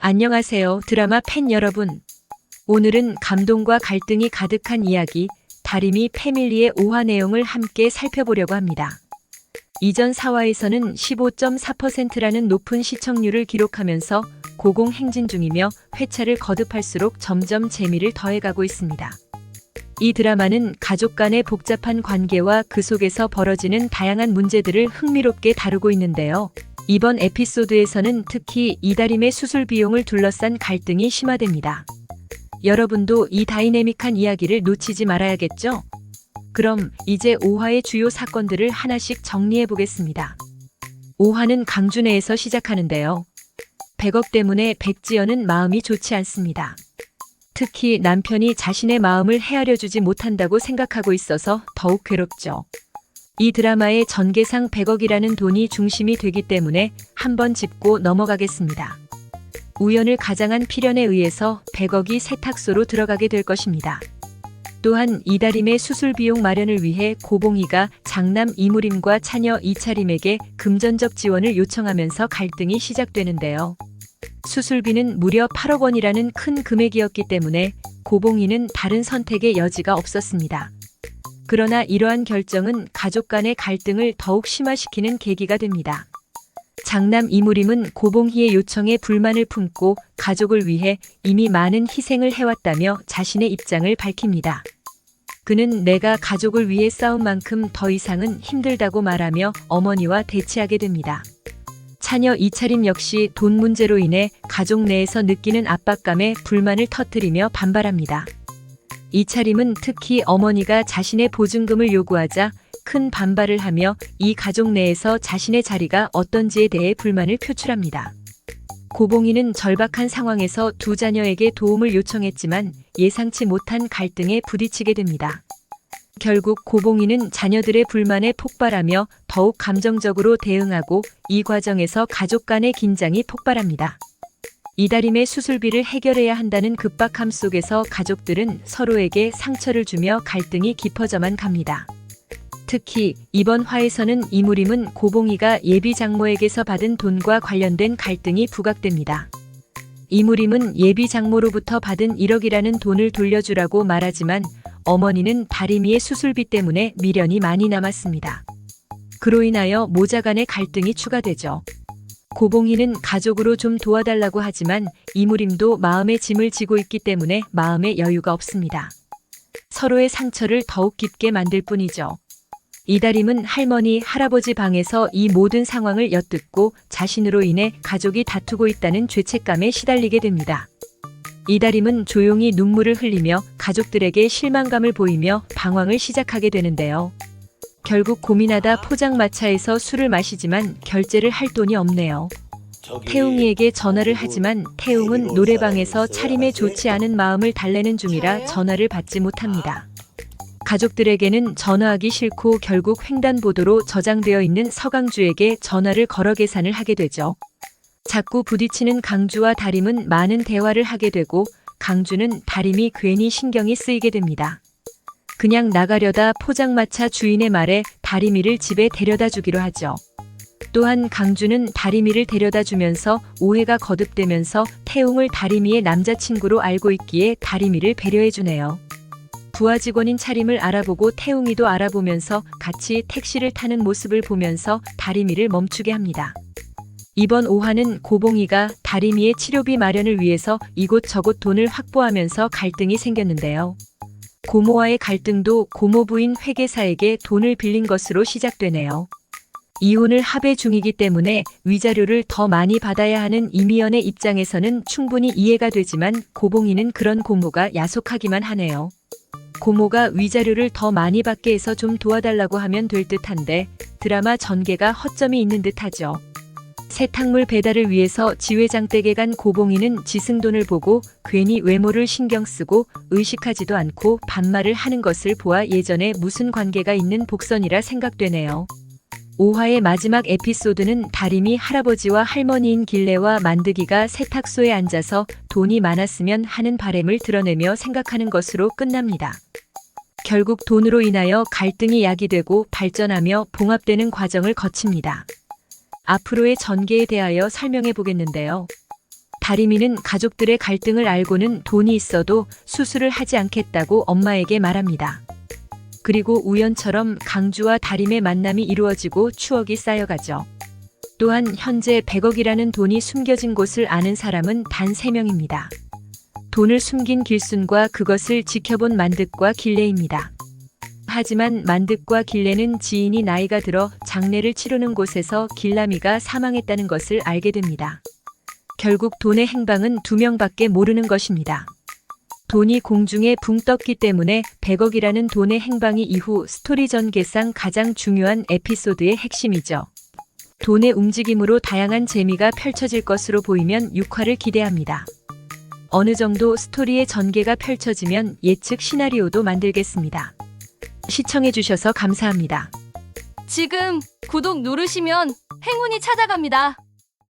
안녕하세요, 드라마 팬 여러분. 오늘은 감동과 갈등이 가득한 이야기, 다리미 패밀리의 5화 내용을 함께 살펴보려고 합니다. 이전 4화에서는 15.4%라는 높은 시청률을 기록하면서 고공행진 중이며 회차를 거듭할수록 점점 재미를 더해가고 있습니다. 이 드라마는 가족 간의 복잡한 관계와 그 속에서 벌어지는 다양한 문제들을 흥미롭게 다루고 있는데요. 이번 에피소드에서는 특히 이다림의 수술 비용을 둘러싼 갈등이 심화됩니다. 여러분도 이 다이내믹한 이야기를 놓치지 말아야겠죠? 그럼 이제 5화의 주요 사건들을 하나씩 정리해 보겠습니다. 5화는 강주내에서 시작하는데요. 100억 때문에 백지연은 마음이 좋지 않습니다. 특히 남편이 자신의 마음을 헤아려주지 못한다고 생각하고 있어서 더욱 괴롭죠. 이 드라마의 전개상 100억이라는 돈이 중심이 되기 때문에 한번 짚고 넘어가겠습니다. 우연을 가장한 필연에 의해서 100억이 세탁소로 들어가게 될 것입니다. 또한 이다림의 수술 비용 마련을 위해 고봉이가 장남 이무림과 차녀 이차림에게 금전적 지원을 요청하면서 갈등이 시작되는데요. 수술비는 무려 8억 원이라는 큰 금액이었기 때문에 고봉이는 다른 선택의 여지가 없었습니다. 그러나 이러한 결정은 가족 간의 갈등을 더욱 심화시키는 계기가 됩니다. 장남 이무림은 고봉희의 요청에 불만을 품고 가족을 위해 이미 많은 희생을 해왔다며 자신의 입장을 밝힙니다. 그는 내가 가족을 위해 싸운 만큼 더 이상은 힘들다고 말하며 어머니와 대치하게 됩니다. 차녀 이차림 역시 돈 문제로 인해 가족 내에서 느끼는 압박감에 불만을 터뜨리며 반발합니다. 이차림은 특히 어머니가 자신의 보증금을 요구하자 큰 반발을 하며 이 가족 내에서 자신의 자리가 어떤지에 대해 불만을 표출합니다. 고봉이는 절박한 상황에서 두 자녀에게 도움을 요청했지만 예상치 못한 갈등에 부딪히게 됩니다. 결국 고봉이는 자녀들의 불만에 폭발하며 더욱 감정적으로 대응하고 이 과정에서 가족 간의 긴장이 폭발합니다. 이다림의 수술비를 해결해야 한다는 급박함 속에서 가족들은 서로에게 상처를 주며 갈등이 깊어져만 갑니다. 특히 이번 화에서는 이무림은 고봉이가 예비 장모에게서 받은 돈과 관련된 갈등이 부각됩니다. 이무림은 예비 장모로부터 받은 1억이라는 돈을 돌려주라고 말하지만 어머니는 다리미의 수술비 때문에 미련이 많이 남았습니다. 그로 인하여 모자 간의 갈등이 추가되죠. 고봉이는 가족으로 좀 도와달라고 하지만 이무림도 마음의 짐을 지고 있기 때문에 마음에 여유가 없습니다. 서로의 상처를 더욱 깊게 만들 뿐이죠. 이다림은 할머니, 할아버지 방에서 이 모든 상황을 엿듣고 자신으로 인해 가족이 다투고 있다는 죄책감에 시달리게 됩니다. 이다림은 조용히 눈물을 흘리며 가족들에게 실망감을 보이며 방황을 시작하게 되는데요. 결국 고민하다 포장마차에서 술을 마시지만 결제를 할 돈이 없네요. 태웅이에게 전화를 하지만 태웅은 노래방에서 차림의 좋지 않은 마음을 달래는 중이라 전화를 받지 못합니다. 가족들에게는 전화하기 싫고 결국 횡단보도로 저장되어 있는 서강주에게 전화를 걸어 계산을 하게 되죠. 자꾸 부딪히는 강주와 다림은 많은 대화를 하게 되고 강주는 다림이 괜히 신경이 쓰이게 됩니다. 그냥 나가려다 포장마차 주인의 말에 다리미를 집에 데려다 주기로 하죠. 또한 강주는 다리미를 데려다 주면서 오해가 거듭되면서 태웅을 다리미의 남자친구로 알고 있기에 다리미를 배려해 주네요. 부하 직원인 차림을 알아보고 태웅이도 알아보면서 같이 택시를 타는 모습을 보면서 다리미를 멈추게 합니다. 이번 5화는 고봉이가 다리미의 치료비 마련을 위해서 이곳저곳 돈을 확보하면서 갈등이 생겼는데요. 고모와의 갈등도 고모 부인 회계사에게 돈을 빌린 것으로 시작되네요. 이혼을 합의 중이기 때문에 위자료를 더 많이 받아야 하는 이미연의 입장에서는 충분히 이해가 되지만 고봉이는 그런 고모가 야속하기만 하네요. 고모가 위자료를 더 많이 받게 해서 좀 도와달라고 하면 될 듯한데 드라마 전개가 허점이 있는 듯하죠. 세탁물 배달을 위해서 지회장댁에 간 고봉이는 지승돈을 보고 괜히 외모를 신경 쓰고 의식하지도 않고 반말을 하는 것을 보아 예전에 무슨 관계가 있는 복선이라 생각되네요. 5화의 마지막 에피소드는 다림이 할아버지와 할머니인 길래와 만드기가 세탁소에 앉아서 돈이 많았으면 하는 바람을 드러내며 생각하는 것으로 끝납니다. 결국 돈으로 인하여 갈등이 야기되고 발전하며 봉합되는 과정을 거칩니다. 앞으로의 전개에 대하여 설명해 보겠는데요. 다리미는 가족들의 갈등을 알고는 돈이 있어도 수술을 하지 않겠다고 엄마에게 말합니다. 그리고 우연처럼 강주와 다림의 만남이 이루어지고 추억이 쌓여가죠. 또한 현재 100억이라는 돈이 숨겨진 곳을 아는 사람은 단 3명입니다. 돈을 숨긴 길순과 그것을 지켜본 만득과 길래입니다. 하지만 만득과 길래는 지인이 나이가 들어 장례를 치르는 곳에서 길라미가 사망했다는 것을 알게 됩니다. 결국 돈의 행방은 2명밖에 모르는 것입니다. 돈이 공중에 붕 떴기 때문에 100억이라는 돈의 행방이 이후 스토리 전개상 가장 중요한 에피소드의 핵심이죠. 돈의 움직임으로 다양한 재미가 펼쳐질 것으로 보이면 6화를 기대합니다. 어느 정도 스토리의 전개가 펼쳐지면 예측 시나리오도 만들겠습니다. 시청해주셔서 감사합니다. 지금 구독 누르시면 행운이 찾아갑니다.